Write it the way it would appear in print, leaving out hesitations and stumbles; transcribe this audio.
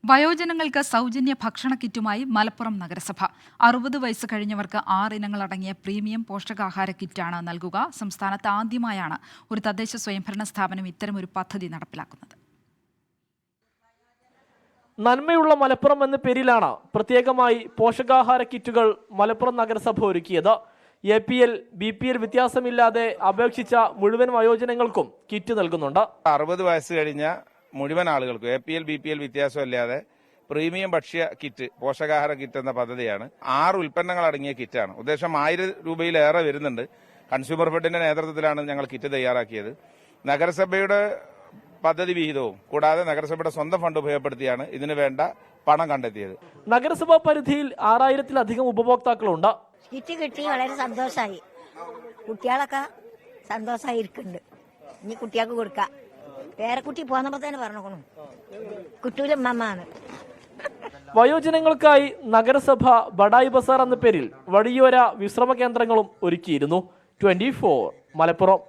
വയോജനങ്ങൾക്ക് സൗജന്യ ഭക്ഷണ കിറ്റുമായി മലപ്പുറം നഗരസഭ 60 വയസ്സ് കഴിഞ്ഞവർക്ക് 6 ഇനങ്ങളടങ്ങിയ പ്രീമിയം പോഷകാഹാര കിറ്റാണ് നൽകുക. സംസ്ഥാനത്ത് ആദ്യമായാണ് ഒരു തദ്ദേശ സ്വയംഭരണ സ്ഥാപനം ഇത്തരമൊരു പദ്ധതി നടപ്പിലാക്കുന്നത്. നന്മയുള്ള മലപ്പുറം എന്ന പേരിലാണ് പ്രത്യേകമായി പോഷകാഹാര കിറ്റുകൾ മലപ്പുറം നഗരസഭ ഒരുക്കിയത്. APL, BPL വ്യത്യാസമില്ലാതെ അപേക്ഷിച്ച മുഴുവൻ വയോജനങ്ങൾക്കും കിറ്റ് നൽകുന്നുണ്ട്. 60 വയസ്സ് കഴിഞ്ഞ മുഴുവൻ ആളുകൾക്കും APL, BPL വ്യത്യാസമില്ലാതെ പ്രീമിയം ഭക്ഷ്യ കിറ്റ്, പോഷകാഹാര കിറ്റ് എന്ന പദ്ധതിയാണ്. 6 ഉൽപ്പന്നങ്ങൾ അടങ്ങിയ കിറ്റാണ്. ഉദ്ദേശം 1000 രൂപയിലേറെ വരുന്നുണ്ട്. കൺസ്യൂമർ ഫെഡിന്റെ നേതൃത്വത്തിലാണ് ഞങ്ങൾ കിറ്റ് തയ്യാറാക്കിയത്. നഗരസഭയുടെ പദ്ധതി വിഹിതവും കൂടാതെ നഗരസഭയുടെ സ്വന്തം ഫണ്ട് ഉപയോഗപ്പെടുത്തിയാണ് ഇതിനു വേണ്ട പണം കണ്ടെത്തിയത്. നഗരസഭാ പരിധിയിൽ 6000-ലധികം ഉപഭോക്താക്കളുണ്ട്. കിറ്റ് കിട്ടി വളരെ സന്തോഷമായി. കുട്ടികളൊക്കെ സന്തോഷമായിരിക്കുന്നുണ്ട്. ഇനി കുട്ടികൾക്ക് കൊടുക്കാം. പേരക്കുട്ടി പോന്നപ്പോ തന്നെ പറഞ്ഞു കുട്ടൂലമ്മയാണ്. വയോജനങ്ങൾക്കായി നഗരസഭ ബഡായി ബസാർ എന്ന പേരിൽ വഴിയോര വിശ്രമ കേന്ദ്രങ്ങളും ഒരുക്കിയിരുന്നു. 24 മലപ്പുറം.